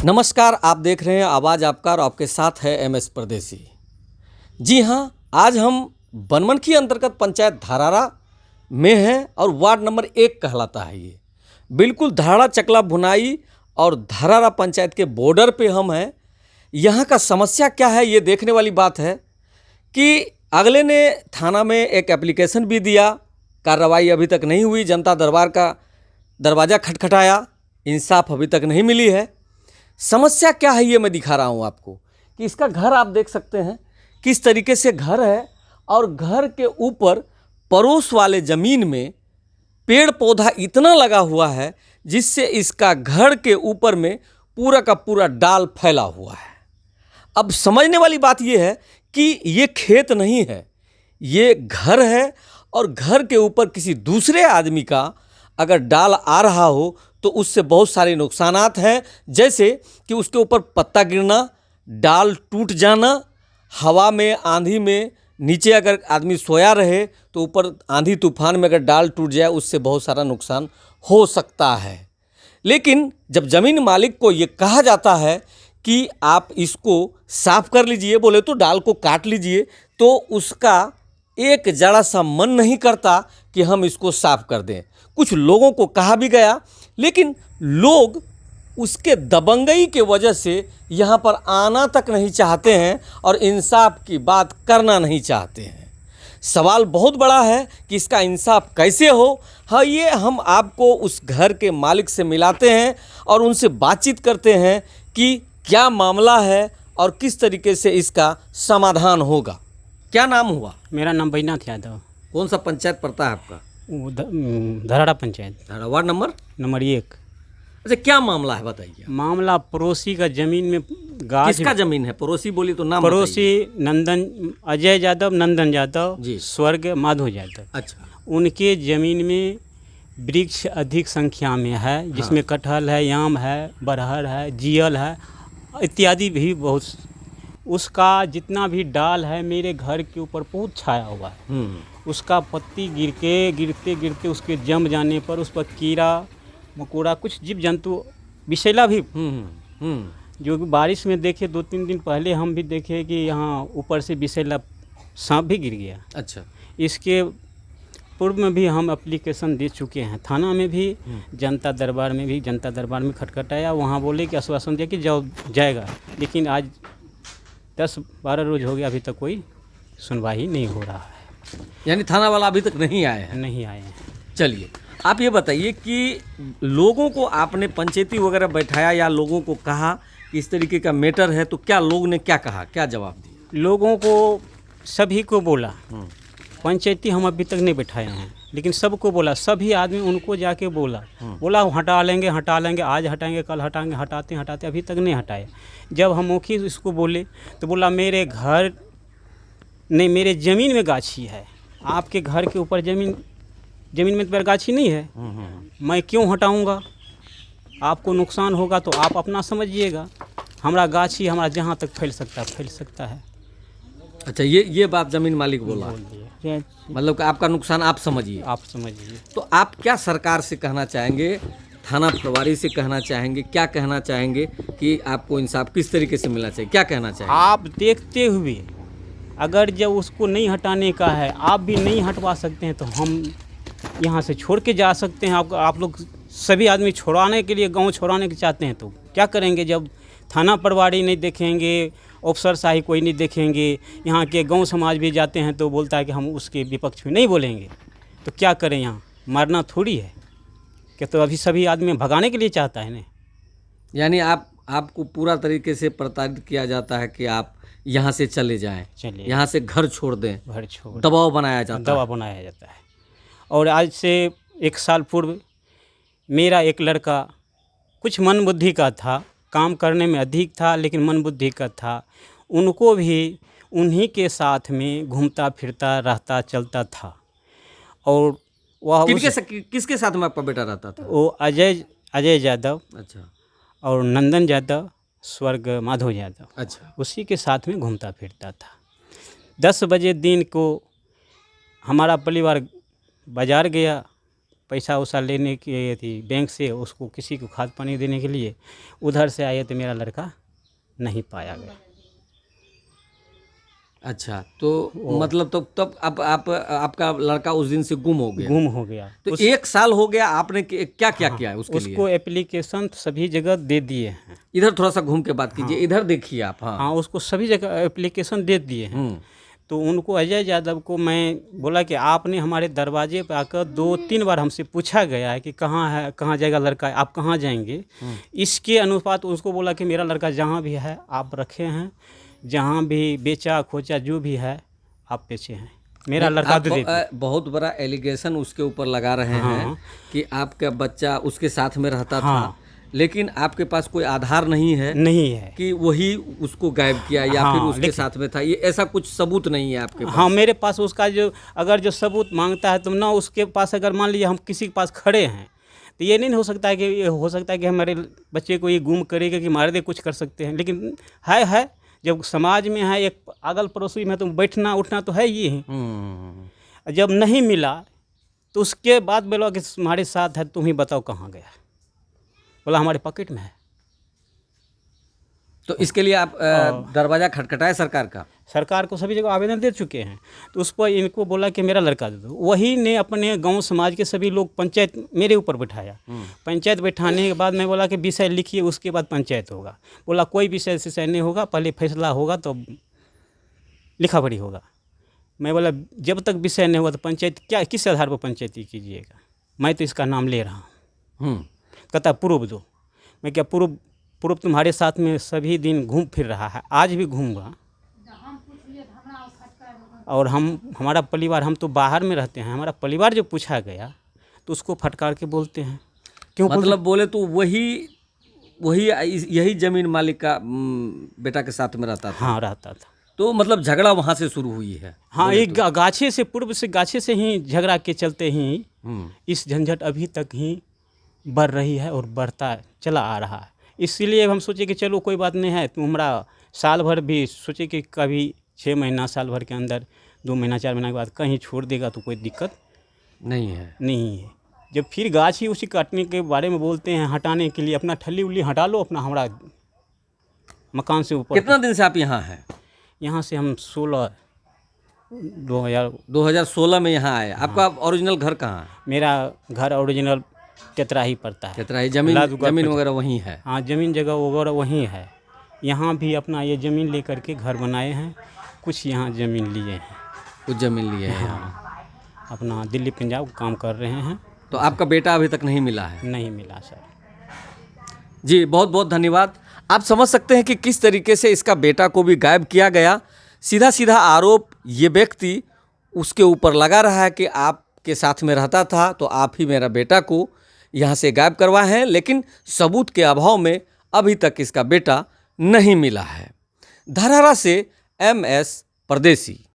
नमस्कार, आप देख रहे हैं आवाज़ आपका और आपके साथ है MS परदेसी। जी हाँ, आज हम बनमनखी अंतर्गत पंचायत धरारा में हैं और वार्ड नंबर 1 कहलाता है ये। बिल्कुल धरारा चकला भुनाई और धरारा पंचायत के बॉर्डर पे हम हैं। यहाँ का समस्या क्या है ये देखने वाली बात है कि अगले ने थाना में एक एप्लीकेशन भी दिया, कार्रवाई अभी तक नहीं हुई। जनता दरबार का दरवाज़ा खटखटाया, इंसाफ अभी तक नहीं मिली है। समस्या क्या है ये मैं दिखा रहा हूँ आपको कि इसका घर आप देख सकते हैं किस तरीके से घर है और घर के ऊपर पड़ोस वाले ज़मीन में पेड़ पौधा इतना लगा हुआ है जिससे इसका घर के ऊपर में पूरा का पूरा डाल फैला हुआ है। अब समझने वाली बात ये है कि ये खेत नहीं है, ये घर है और घर के ऊपर किसी दूसरे आदमी का अगर डाल आ रहा हो तो उससे बहुत सारे नुकसानात हैं, जैसे कि उसके ऊपर पत्ता गिरना, डाल टूट जाना, हवा में आंधी में नीचे अगर आदमी सोया रहे तो ऊपर आंधी तूफान में अगर डाल टूट जाए उससे बहुत सारा नुकसान हो सकता है। लेकिन जब ज़मीन मालिक को ये कहा जाता है कि आप इसको साफ़ कर लीजिए, बोले तो डाल को काट लीजिए, तो उसका एक जरा सा मन नहीं करता कि हम इसको साफ़ कर दें। कुछ लोगों को कहा भी गया, लेकिन लोग उसके दबंगई के वजह से यहाँ पर आना तक नहीं चाहते हैं और इंसाफ की बात करना नहीं चाहते हैं। सवाल बहुत बड़ा है कि इसका इंसाफ कैसे हो। हाँ, ये हम आपको उस घर के मालिक से मिलाते हैं और उनसे बातचीत करते हैं कि क्या मामला है और किस तरीके से इसका समाधान होगा। क्या नाम हुआ? मेरा नाम बैजनाथ यादव। कौन सा पंचायत पड़ता है आपका? धरारा पंचायत, धरारा वार्ड नंबर 1। अच्छा, क्या मामला है बताइए। मामला पड़ोसी का जमीन में गाछ। किसका जमीन है? पड़ोसी बोली तो नाम पड़ोसी अजय यादव, नंदन यादव जी, स्वर्ग माधव यादव। अच्छा, उनके ज़मीन में वृक्ष अधिक संख्या में है, जिसमें कटहल है, आम है, बरहर है, जीयल है इत्यादि भी बहुत। उसका जितना भी डाल है मेरे घर के ऊपर बहुत छाया हुआ है। उसका पत्ती गिरते गिरते उसके जम जाने पर उस पर कीड़ा मकोड़ा कुछ जीव जंतु विषैला भी जो कि बारिश में देखे 2-3 दिन पहले हम भी देखे कि यहाँ ऊपर से विषैला सांप भी गिर गया। अच्छा, इसके पूर्व में भी हम एप्लीकेशन दे चुके हैं, थाना में भी, जनता दरबार में खटखटाया। वहाँ बोले कि आश्वासन दिया कि जाएगा, लेकिन आज 10-12 रोज हो गया, अभी तक कोई सुनवाई नहीं हो रहा है। यानी थाना वाला अभी तक नहीं आए हैं? नहीं आए हैं। चलिए, आप ये बताइए कि लोगों को आपने पंचायती वगैरह बैठाया या लोगों को कहा कि इस तरीके का मैटर है, तो क्या लोग ने क्या कहा, क्या जवाब दिया? लोगों को सभी को बोला, पंचायती हम अभी तक नहीं बैठाए हैं, लेकिन सबको बोला, सभी आदमी उनको जाके बोला हटा लेंगे, आज हटाएंगे, कल हटाएंगे, हटाते अभी तक नहीं हटाए। जब हम मुखी इसको बोले तो बोला मेरे घर नहीं, मेरे ज़मीन में गाछी है, आपके घर के ऊपर ज़मीन में तो गाछी नहीं है, मैं क्यों हटाऊंगा? आपको नुकसान होगा तो आप अपना समझिएगा, हमारा गाछी हमारा जहाँ तक फैल सकता है। अच्छा, ये बात ज़मीन मालिक बोला, मतलब कि आपका नुकसान आप समझिए। तो आप क्या सरकार से कहना चाहेंगे, थाना प्रभारी से कहना चाहेंगे, क्या कहना चाहेंगे कि आपको इंसाफ किस तरीके से मिलना चाहिए, क्या कहना चाहेंगे? आप देखते हुए अगर जब उसको नहीं हटाने का है, आप भी नहीं हटवा सकते हैं, तो हम यहाँ से छोड़ के जा सकते हैं। आप लोग सभी आदमी छोड़ाने के लिए, गांव छोड़ाने के चाहते हैं, तो क्या करेंगे? जब थाना प्रभारी नहीं देखेंगे, अफसर शाही कोई नहीं देखेंगे, यहाँ के गांव समाज भी जाते हैं तो बोलता है कि हम उसके विपक्ष में नहीं बोलेंगे, तो क्या करें? यहाँ मारना थोड़ी है कि तो अभी सभी आदमी भगाने के लिए चाहता है ना। यानी आपको पूरा तरीके से प्रताड़ित किया जाता है कि आप यहाँ से चले जाएं, यहाँ से घर छोड़ दें, दबाव बनाया जाता है। और आज से 1 साल पूर्व मेरा एक लड़का कुछ मन बुद्धि का था, काम करने में अधिक था लेकिन मन बुद्धि का था, उनको भी उन्हीं के साथ में घूमता फिरता रहता चलता था। और वह किसके साथ में आपका बेटा रहता था? वो अजय यादव, अच्छा, और नंदन यादव, स्वर्ग माधव यादव, अच्छा, उसी के साथ में घूमता फिरता था। 10 बजे दिन को हमारा परिवार बाज़ार गया, पैसा वैसा लेने की थी बैंक से, उसको किसी को खाद पानी देने के लिए उधर से आए तो मेरा लड़का नहीं पाया गया। अच्छा, तो मतलब तो तब अब आप आपका लड़का उस दिन से गुम हो गया। गुम हो गया। तो 1 साल हो गया, आपने क्या क्या किया है उसके लिए? उसको एप्लीकेशन सभी जगह दे दिए हैं। इधर थोड़ा सा घूम के बात कीजिए, इधर देखिए आप। हाँ हाँ, उसको सभी जगह एप्लीकेशन दे दिए हैं। तो उनको अजय यादव को मैं बोला कि आपने हमारे दरवाजे पर आकर 2-3 बार हमसे पूछा गया है कि कहाँ है, कहाँ जाएगा लड़का, आप कहाँ जाएंगे। इसके अनुपात उसको बोला कि मेरा लड़का जहाँ भी है आप रखे हैं, जहाँ भी बेचा खोचा जो भी है आप बेचे हैं, मेरा लड़का आप दे दीजिए। बहुत बड़ा एलिगेशन उसके ऊपर लगा रहे हैं कि आपका बच्चा उसके साथ में रहता था, लेकिन आपके पास कोई आधार नहीं है कि वही उसको गायब किया या फिर उसके साथ में था। ये ऐसा कुछ सबूत नहीं है आपके पास? हाँ, मेरे पास उसका जो सबूत मांगता है तो ना उसके पास, अगर मान लीजिए हम किसी के पास खड़े हैं तो ये नहीं हो सकता है कि ये हो सकता है कि हमारे बच्चे को ये गुम करेगा कि मार दे, कुछ कर सकते हैं। लेकिन है जब समाज में है, एक अगल पड़ोसी में तो बैठना उठना तो है ही है। जब नहीं मिला तो उसके बाद बोला कि तुम्हारे साथ है, तुम ही बताओ कहाँ गया। बोला हमारे पॉकेट में है। तो इसके लिए आप दरवाजा खटखटाए सरकार का? सरकार को सभी जगह आवेदन दे चुके हैं। तो उस पर इनको बोला कि मेरा लड़का दे दो। वही ने अपने गांव समाज के सभी लोग पंचायत मेरे ऊपर बैठाया। पंचायत बैठाने के बाद मैं बोला कि विषय लिखिए, उसके बाद पंचायत होगा। बोला कोई विषय नहीं होगा, पहले फैसला होगा तो लिखा पढ़ी होगा। मैं बोला जब तक विषय नहीं होगा तो पंचायत क्या, किस आधार पर पंचायती कीजिएगा, मैं तो इसका नाम ले रहा हूँ। कहता प्रूफ दो। मैं क्या प्रूफ तुम्हारे साथ में सभी दिन घूम फिर रहा है, आज भी घूमूंगा। और हमारा परिवार, हम तो बाहर में रहते हैं, हमारा परिवार जो पूछा गया तो उसको फटकार के बोलते हैं। क्यों मतलब बोले तो वही यही जमीन मालिक का बेटा के साथ में रहता था? हाँ, रहता था। तो मतलब झगड़ा वहाँ से शुरू हुई है? हाँ, एक गाछे से, पूर्व से गाछे से ही झगड़ा के चलते ही इस झंझट अभी तक ही बढ़ रही है और बढ़ता चला आ रहा है। इसीलिए हम सोचे कि चलो कोई बात नहीं है, तुम हमारा साल भर भी सोचे कि कभी 6 महीना साल भर के अंदर 2 महीना 4 महीना के बाद कहीं छोड़ देगा तो कोई दिक्कत नहीं है। जब फिर गाछी उसी काटने के बारे में बोलते हैं, हटाने के लिए अपना ठल्ली उल्ली हटा लो अपना, हमारा मकान से ऊपर। कितना दिन से आप यहाँ हैं? यहाँ से हम 2016 में यहाँ आए। आपका ओरिजिनल घर कहाँ है? मेरा घर ओरिजिनल तेतराही पड़ता है। तेतराही। जमीन वगैरह वहीं है? हाँ, ज़मीन जगह वगैरह वहीं है। यहाँ भी अपना ये ज़मीन लेकर के घर बनाए हैं, कुछ यहाँ ज़मीन लिए हैं। कुछ ज़मीन लिए हैं। हाँ, अपना दिल्ली पंजाब काम कर रहे हैं। तो आपका बेटा अभी तक नहीं मिला है? नहीं मिला सर। जी, बहुत बहुत धन्यवाद। आप समझ सकते हैं कि किस तरीके से इसका बेटा को भी गायब किया गया। सीधा सीधा आरोप ये व्यक्ति उसके ऊपर लगा रहा है कि आपके साथ में रहता था तो आप ही मेरा बेटा को यहाँ से गायब करवाए हैं, लेकिन सबूत के अभाव में अभी तक इसका बेटा नहीं मिला है। धरहरा से MS परदेसी।